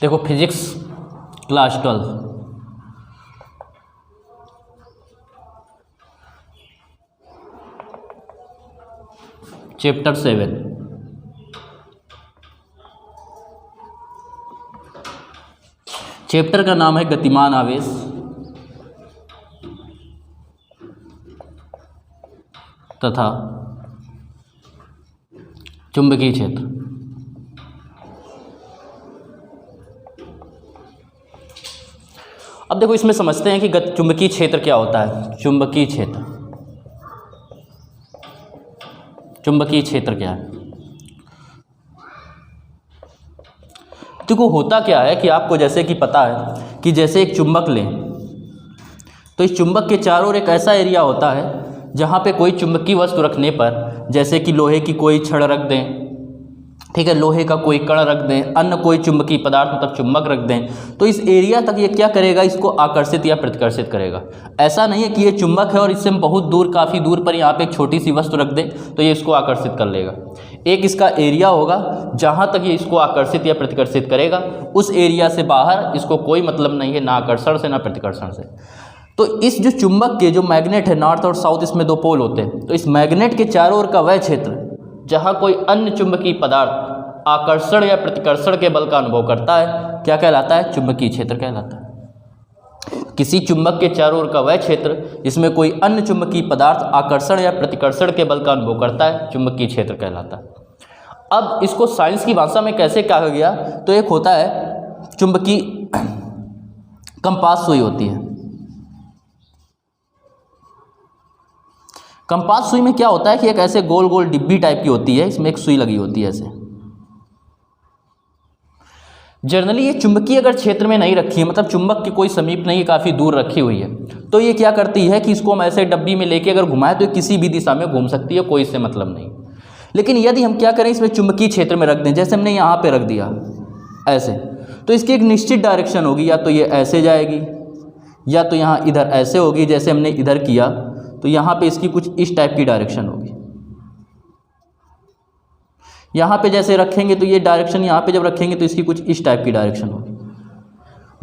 देखो physics class 12 chapter 7 chapter का नाम है गतिमान आवेश तथा चुंबकीय क्षेत्र। अब देखो इसमें समझते हैं कि चुंबकीय क्षेत्र क्या होता है। चुंबकीय क्षेत्र, चुंबकीय क्षेत्र क्या है? देखो होता क्या है कि आपको जैसे कि पता है कि जैसे एक चुंबक लें तो इस चुंबक के चारों ओर एक ऐसा एरिया होता है जहाँ पे कोई चुंबकीय वस्तु रखने पर, जैसे कि लोहे की कोई छड़ रख दें, ठीक है, लोहे का कोई कण रख दें, अन्य कोई चुंबकीय पदार्थ मतलब चुंबक रख दें, तो इस एरिया तक ये क्या करेगा, इसको आकर्षित या प्रतिकर्षित करेगा। ऐसा नहीं है कि ये चुंबक है और इससे हम बहुत दूर, काफ़ी दूर पर यहाँ पे एक छोटी सी वस्तु रख दें तो ये इसको आकर्षित कर लेगा। एक इसका एरिया होगा जहाँ तक ये इसको आकर्षित या प्रतिकर्षित करेगा, उस एरिया से बाहर इसको कोई मतलब नहीं है, ना आकर्षण से ना प्रतिकर्षण से। तो इस जो चुंबक के जो मैग्नेट है, नॉर्थ और साउथ, इसमें दो पोल होते हैं, तो इस मैग्नेट के चारों ओर का वह क्षेत्र जहाँ कोई अन्य चुंबकीय पदार्थ आकर्षण या प्रतिकर्षण के बल का अनुभव करता है, क्या कहलाता है? चुंबकीय क्षेत्र कहलाता है। किसी चुंबक के चारों ओर का वह क्षेत्र जिसमें कोई अन्य चुंबकीय पदार्थ आकर्षण या प्रतिकर्षण के बल का अनुभव करता है, चुंबकीय क्षेत्र कहलाता है। अब इसको साइंस की भाषा में कैसे कहा गया, तो एक होता है चुंबकीय कंपास सुई होती है। कंपास सुई में क्या होता है कि एक ऐसे गोल गोल डिब्बी टाइप की होती है, इसमें एक सुई लगी होती है ऐसे। जनरली ये चुंबकीय अगर क्षेत्र में नहीं रखी है, मतलब चुंबक के कोई समीप नहीं, काफ़ी दूर रखी हुई है, तो ये क्या करती है कि इसको हम ऐसे डब्बी में लेके अगर घुमाएं तो किसी भी दिशा में घूम सकती है, कोई इससे मतलब नहीं। लेकिन यदि हम क्या करें, इसमें चुंबकीय क्षेत्र में रख दें, जैसे हमने यहाँ पे रख दिया ऐसे, तो इसकी एक निश्चित डायरेक्शन होगी, या तो ये ऐसे जाएगी या तो यहाँ इधर ऐसे होगी, जैसे हमने इधर किया तो यहाँ पे इसकी कुछ इस टाइप की डायरेक्शन होगी। यहाँ पे जैसे रखेंगे तो ये डायरेक्शन, यहाँ पे जब रखेंगे तो इसकी कुछ इस टाइप की डायरेक्शन होगी।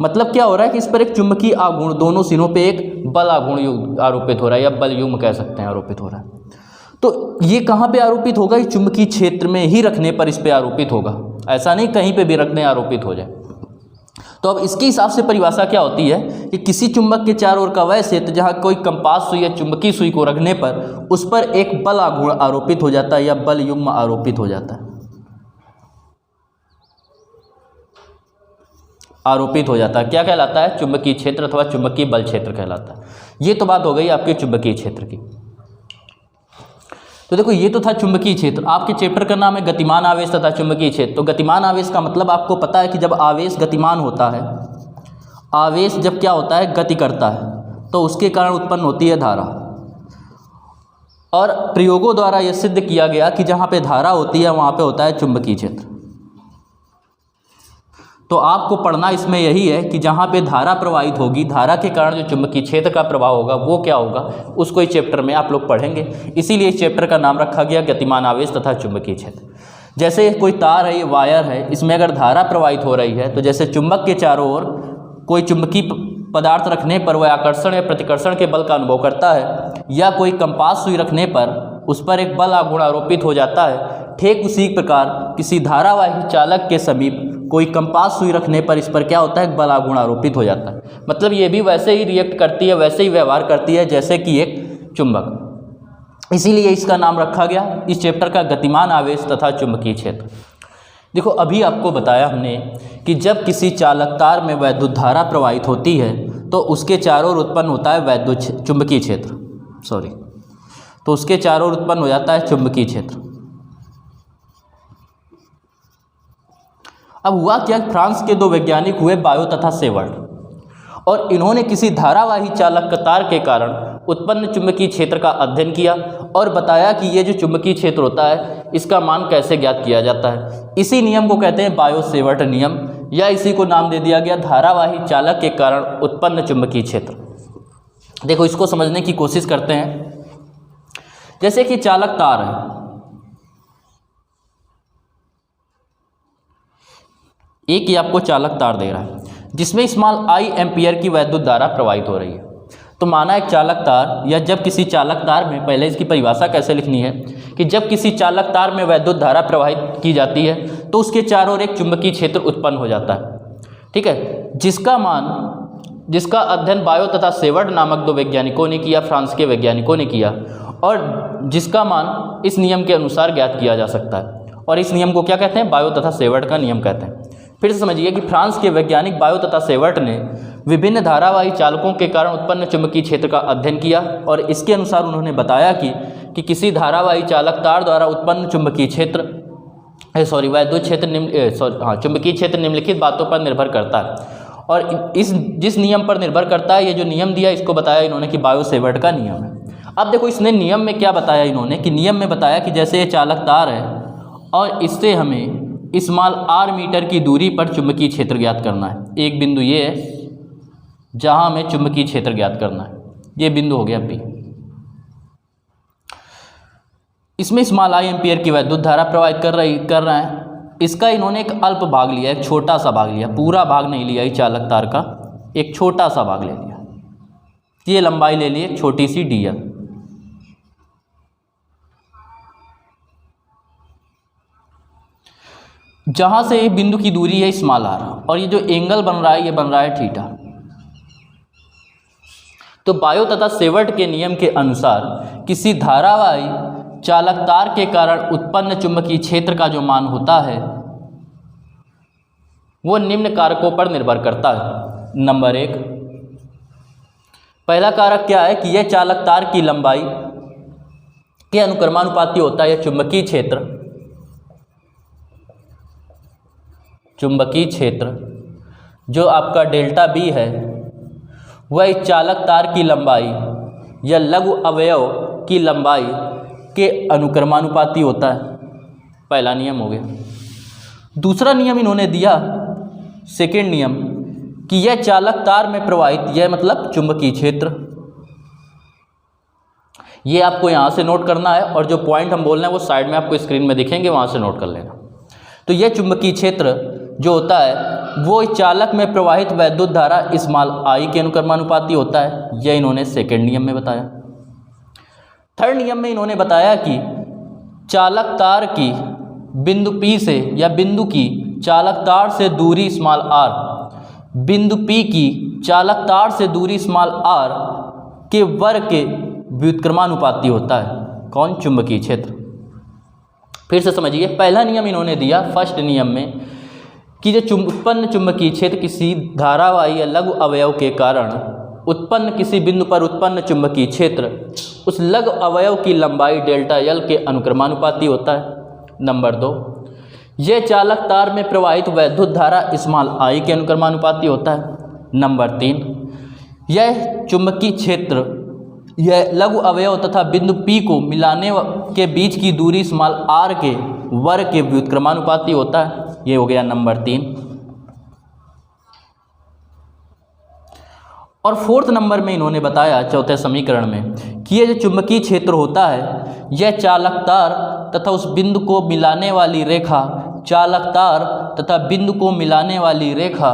मतलब क्या हो रहा है कि इस पर एक चुंबकीय आघूर्ण, दोनों सिरों पे एक बल आघूर्ण आरोपित हो रहा है, या बल युग्म कह सकते हैं, आरोपित हो रहा है। तो ये कहाँ पे आरोपित होगा? इस चुंबकीय क्षेत्र में ही रखने पर इस पे आरोपित होगा, ऐसा नहीं कहीं पे भी रख दें आरोपित हो जाए। तो अब इसके हिसाब से परिभाषा क्या होती है कि किसी चुंबक के चारों ओर का वह क्षेत्र जहाँ कोई कंपास सुई या चुंबकीय सुई को रखने पर उस पर एक बल आघूर्ण आरोपित हो जाता है या बल युग्म आरोपित हो जाता है, आरोपित हो जाता है। क्या कहलाता है? चुंबकीय क्षेत्र अथवा चुंबकीय बल क्षेत्र कहलाता है। ये तो बात हो गई आपके चुंबकीय क्षेत्र की। तो देखो ये तो था चुंबकीय क्षेत्र। आपके चैप्टर का नाम है गतिमान आवेश तथा चुंबकीय क्षेत्र। तो गतिमान आवेश का मतलब आपको पता है कि जब आवेश गतिमान होता है, आवेश जब क्या होता है, गति करता है, तो उसके कारण उत्पन्न होती है धारा। और प्रयोगों द्वारा यह सिद्ध किया गया कि जहाँ पे धारा होती है वहाँ पे होता है चुंबकीय क्षेत्र। तो आपको पढ़ना इसमें यही है कि जहाँ पे धारा प्रवाहित होगी, धारा के कारण जो चुंबकीय क्षेत्र का प्रभाव होगा वो क्या होगा, उसको इस चैप्टर में आप लोग पढ़ेंगे। इसीलिए इस चैप्टर का नाम रखा गया गतिमान आवेश तथा चुंबकीय क्षेत्र। जैसे कोई तार है, ये वायर है, इसमें अगर धारा प्रवाहित हो रही है तो जैसे चुंबक के चारों ओर कोई चुंबकीय पदार्थ रखने पर वह आकर्षण या प्रतिकर्षण के बल का अनुभव करता है, या कोई कंपास सुई रखने पर उस पर एक बल आघूर्ण आरोपित हो जाता है, ठीक उसी प्रकार किसी धारावाही चालक के समीप कोई कंपास सुई रखने पर इस पर क्या होता है, बल आघूर्ण आरोपित हो जाता है। मतलब ये भी वैसे ही रिएक्ट करती है, वैसे ही व्यवहार करती है जैसे कि एक चुंबक। इसीलिए इसका नाम रखा गया इस चैप्टर का गतिमान आवेश तथा चुंबकीय क्षेत्र। देखो अभी आपको बताया हमने कि जब किसी चालक तार में वैद्युत धारा प्रवाहित होती है तो उसके चारों ओर उत्पन्न होता है वैद्युत चुंबकीय क्षेत्र, तो उसके चारों ओर उत्पन्न हो जाता है चुंबकीय क्षेत्र। अब हुआ क्या, फ्रांस के दो वैज्ञानिक हुए, बायो तथा सेवर्ट, और इन्होंने किसी धारावाही चालक तार के कारण उत्पन्न चुंबकीय क्षेत्र का अध्ययन किया और बताया कि ये जो चुंबकीय क्षेत्र होता है इसका मान कैसे ज्ञात किया जाता है। इसी नियम को कहते हैं बायो सेवर्ट नियम, या इसी को नाम दे दिया गया धारावाही चालक के कारण उत्पन्न चुंबकीय क्षेत्र। देखो इसको समझने की कोशिश करते हैं। जैसे कि चालक तार है, एक ये आपको चालक तार दे रहा है जिसमें स्मॉल आई एम्पियर की वैद्युत धारा प्रवाहित हो रही है। तो माना एक चालक तार, या जब किसी चालक तार में, पहले इसकी परिभाषा कैसे लिखनी है कि जब किसी चालक तार में वैद्युत धारा प्रवाहित की जाती है तो उसके चारों ओर एक चुंबकीय क्षेत्र उत्पन्न हो जाता है, ठीक है, जिसका अध्ययन बायो तथा सेवर्ट नामक दो वैज्ञानिकों ने किया, फ्रांस के वैज्ञानिकों ने किया, और जिसका मान इस नियम के अनुसार ज्ञात किया जा सकता है। और इस नियम को क्या कहते हैं? बायो तथा सेवर्ट का नियम कहते हैं। फिर से समझिए कि फ्रांस के वैज्ञानिक बायो तथा सेवर्ट ने विभिन्न धारावाही चालकों के कारण उत्पन्न चुंबकीय क्षेत्र का अध्ययन किया, और इसके अनुसार उन्होंने बताया कि किसी धारावाही चालक तार द्वारा उत्पन्न चुंबकीय क्षेत्र वैद्युत क्षेत्र चुंबकीय क्षेत्र निम्नलिखित बातों पर निर्भर करता है। और जिस नियम पर निर्भर करता है, ये जो नियम दिया इसको बताया इन्होंने कि बायो सेवर्ट का नियम है। अब देखो इसने नियम में क्या बताया इन्होंने, कि नियम में बताया कि जैसे ये चालक तार है और इससे हमें स्मॉल r मीटर की दूरी पर चुंबकीय क्षेत्र ज्ञात करना है। एक बिंदु ये है जहां हमें चुंबकीय क्षेत्र ज्ञात करना है, ये बिंदु हो गया P। इसमें स्मॉल आई एम्पियर की वैद्युत धारा प्रवाहित कर रहा है। इसका इन्होंने एक अल्प भाग लिया, एक छोटा सा भाग लिया, पूरा भाग नहीं लिया, इस चालक तार का एक छोटा सा भाग ले लिया, ये लंबाई ले ली एक छोटी सी dl। जहां से एक बिंदु की दूरी है स्मॉल r, और ये जो एंगल बन रहा है ये बन रहा है थीटा। तो बायो तथा सेवर्ट के नियम के अनुसार किसी धारावाही चालक तार के कारण उत्पन्न चुंबकीय क्षेत्र का जो मान होता है वो निम्न कारकों पर निर्भर करता है। नंबर 1, पहला कारक क्या है कि यह चालक तार की लंबाई के अनुक्रमानुपाती होता है। यह चुंबकीय क्षेत्र जो आपका डेल्टा बी है वह इस चालक तार की लंबाई या लघु अवयव की लंबाई के अनुक्रमानुपाती होता है। पहला नियम हो गया। दूसरा नियम इन्होंने दिया, सेकेंड नियम, कि यह चालक तार में प्रवाहित, यह मतलब चुंबकीय क्षेत्र, ये आपको यहाँ से नोट करना है, और जो पॉइंट हम बोल रहे हैं वो साइड में आपको स्क्रीन में दिखेंगे, वहाँ से नोट कर लेना। तो यह चुंबकीय क्षेत्र जो होता है वो इस चालक में प्रवाहित वैद्युत धारा स्मॉल आई के अनुक्रमानुपाती होता है। यह इन्होंने सेकेंड नियम में बताया। थर्ड नियम में इन्होंने बताया कि चालक तार की बिंदु P से, या बिंदु की चालक तार से दूरी स्मॉल r, बिंदु P की चालक तार से दूरी स्मॉल r के वर्ग के व्युत्क्रमानुपाती होता है। कौन? चुंबकीय क्षेत्र। फिर से समझिए, पहला नियम इन्होंने दिया फर्स्ट नियम में कि जो उत्पन्न चुंबकीय क्षेत्र किसी धारावाही या लघु अवयव के कारण उत्पन्न किसी बिंदु पर उत्पन्न चुंबकीय क्षेत्र उस लघु अवयव की लंबाई डेल्टा एल के अनुक्रमानुपाती होता है। नंबर 2, यह चालक तार में प्रवाहित वैद्युत धारा स्मॉल आई के अनुक्रमानुपाती होता है। नंबर 3, यह चुंबकीय क्षेत्र यह लघु अवयव तथा बिंदु P को मिलाने के बीच की दूरी स्मॉल r के वर्ग के व्युत्क्रमानुपाती होता है। ये हो गया नंबर 3। और फोर्थ नंबर में इन्होंने बताया चौथे समीकरण में कि यह जो चुंबकीय क्षेत्र होता है यह चालक तार तथा उस बिंदु को मिलाने वाली रेखा, चालक तार तथा बिंदु को मिलाने वाली रेखा,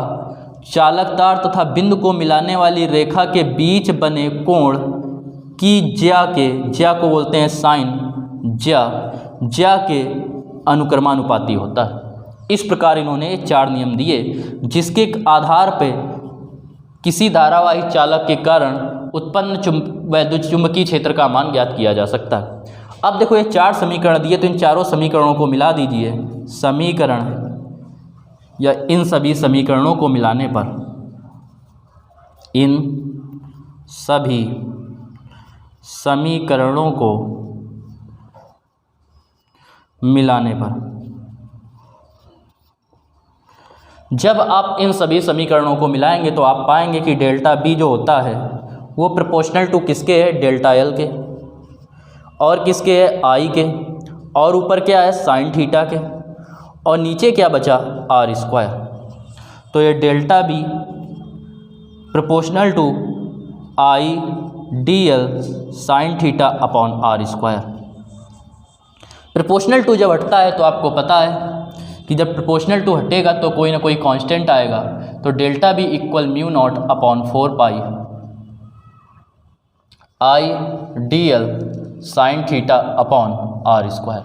चालक तार तथा बिंदु को मिलाने वाली रेखा के बीच बने कोण की ज्या को बोलते हैं साइन, ज्या के अनुक्रमानुपाती होता है। इस प्रकार इन्होंने 4 नियम दिए जिसके आधार पर किसी धारावाही चालक के कारण उत्पन्न वैद्युत चुंबकीय क्षेत्र का मान ज्ञात किया जा सकता है। अब देखो ये 4 समीकरण दिए, तो इन चारों समीकरणों को मिला दीजिए। समीकरण या इन सभी समीकरणों को मिलाने पर, इन सभी समीकरणों को मिलाने पर, जब आप इन सभी समीकरणों को मिलाएंगे तो आप पाएंगे कि डेल्टा बी जो होता है वो प्रोपोर्शनल टू किसके है? डेल्टा एल के। और किसके है? आई के। और ऊपर क्या है? साइन थीटा के। और नीचे क्या बचा? R square. तो ये delta B proportional to I D L sine theta upon R square. Proportional to जब हटता है तो आपको पता है कि जब प्रोपोर्शनल टू हटेगा तो कोई ना कोई कांस्टेंट आएगा, तो delta B equal mu naught upon 4 pi I D L sine theta upon R square.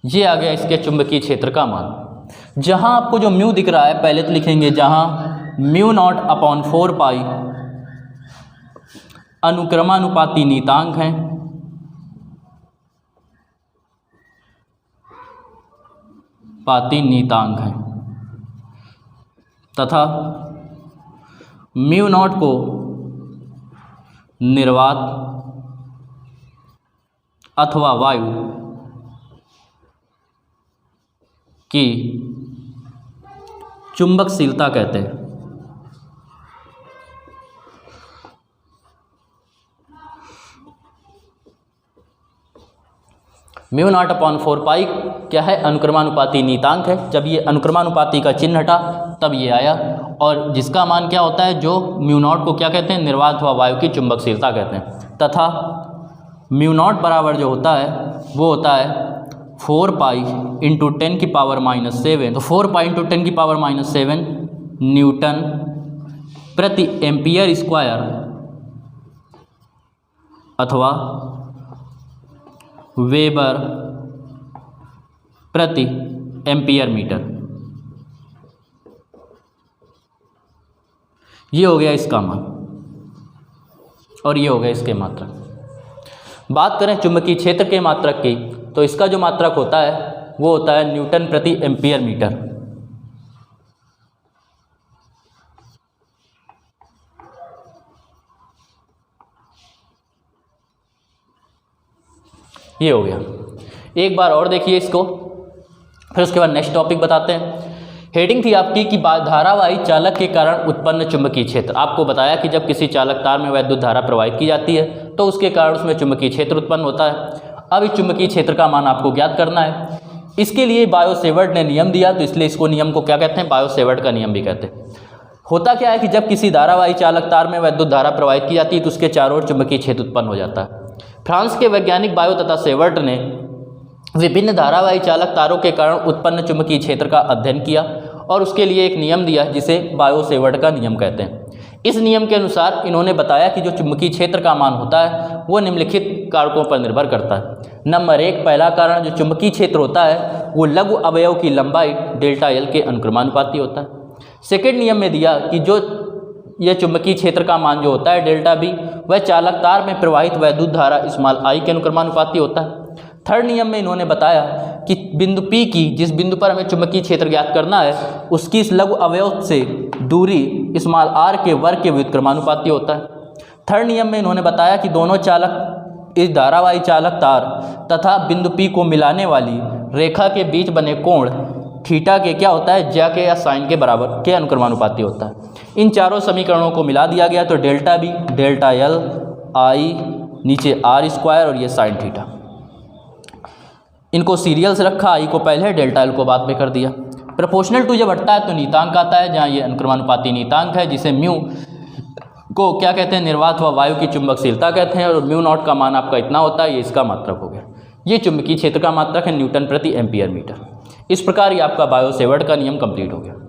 ये आ गया इसके चुंबकीय क्षेत्र का मान। जहां आपको जो म्यू दिख रहा है पहले तो लिखेंगे, जहां म्यू नॉट अपॉन 4 पाई अनुक्रमानुपाती नीतांक हैं, तथा म्यू नॉट को निर्वात अथवा वायु की चुंबकशीलता कहते हैं। म्यू नॉट अपॉन 4 पाई क्या है? अनुक्रमानुपाती नीतांक है। जब ये अनुक्रमानुपाती का चिन्ह हटा तब ये आया, और जिसका मान क्या होता है, जो म्यू नॉट को क्या कहते हैं? निर्वात व वायु की चुंबकशीलता कहते हैं। तथा म्यू नॉट बराबर जो होता है वो होता है 4 पाई इंटू 10 की पावर -7। तो 4 पाई इंटू 10 की पावर -7 न्यूटन प्रति एम्पियर स्क्वायर अथवा वेबर प्रति एम्पियर मीटर। ये हो गया इसका मान और ये हो गया इसके मात्रक। बात करें चुंबकीय क्षेत्र के मात्रक की, तो इसका जो मात्रक होता है वो होता है न्यूटन प्रति एम्पियर मीटर। ये हो गया। एक बार और देखिए इसको, फिर उसके बाद नेक्स्ट टॉपिक बताते हैं। हेडिंग थी आपकी कि धारावाही चालक के कारण उत्पन्न चुंबकीय क्षेत्र। आपको बताया कि जब किसी चालक तार में वैद्युत धारा प्रवाहित की जाती है तो उसके कारण उसमें चुंबकीय क्षेत्र उत्पन्न होता है। अब इस चुंबकीय क्षेत्र का मान आपको ज्ञात करना है। इसके लिए बायो-सेवर्ट ने नियम दिया, तो इसलिए इसको नियम को क्या कहते हैं? बायो-सेवर्ट का नियम भी कहते हैं। होता क्या है कि जब किसी धारावाही चालक तार में वैद्युत धारा प्रवाहित की जाती है तो उसके चारों ओर चुंबकीय क्षेत्र उत्पन्न हो जाता है। फ्रांस के वैज्ञानिक बायो तथा सेवर्ट ने विभिन्न धारावाही चालक तारों के कारण उत्पन्न चुंबकीय क्षेत्र का अध्ययन किया और उसके लिए एक नियम दिया जिसे बायो-सेवर्ट का नियम कहते हैं। इस नियम के अनुसार इन्होंने बताया कि जो चुंबकीय क्षेत्र का मान होता है वो निम्नलिखित कारकों पर निर्भर करता है। नंबर 1, पहला कारण, जो चुंबकीय क्षेत्र होता है वो लघु अवयव की लंबाई डेल्टा एल के अनुक्रमानुपाती होता है। सेकेंड नियम में दिया कि जो यह चुंबकीय क्षेत्र का मान जो होता है डेल्टा बी, वह चालक तार में प्रवाहित वैद्युत धारा स्मॉल आई के अनुक्रमानुपाती होता है। थर्ड नियम में इन्होंने बताया कि बिंदु P की, जिस बिंदु पर हमें चुंबकीय क्षेत्र ज्ञात करना है, उसकी इस लघु अवयव से दूरी स्मॉल r के वर्ग के व्युत्क्रमानुपाती होता है। थर्ड नियम में इन्होंने बताया कि दोनों चालक, इस धारावाही चालक तार तथा बिंदु P को मिलाने वाली रेखा के बीच बने कोण थीटा के क्या होता है? ज्या के या साइन के बराबर के अनुक्रमानुपाती होता है। इन चारों समीकरणों को मिला दिया गया तो डेल्टा बी, डेल्टा एल, आई नीचे आर स्क्वायर और ये साइन थीटा। इनको सीरियल से रखा, आई को पहले, डेल्टा एल को बाद में कर दिया। प्रोपोर्शनल टू जब हटता है तो नीतांक आता है, जहाँ ये अनुक्रमानुपाती नीतांक है, जिसे म्यू को क्या कहते हैं? निर्वात व वायु की चुंबकशीलता कहते हैं, और म्यू नॉट का मान आपका इतना होता है, ये इसका मात्रक हो गया। ये चुंबकीय क्षेत्र का मात्रक है न्यूटन प्रति एम्पियर मीटर। इस प्रकार ये आपका बायो-सेवर्ट का नियम कंप्लीट हो गया।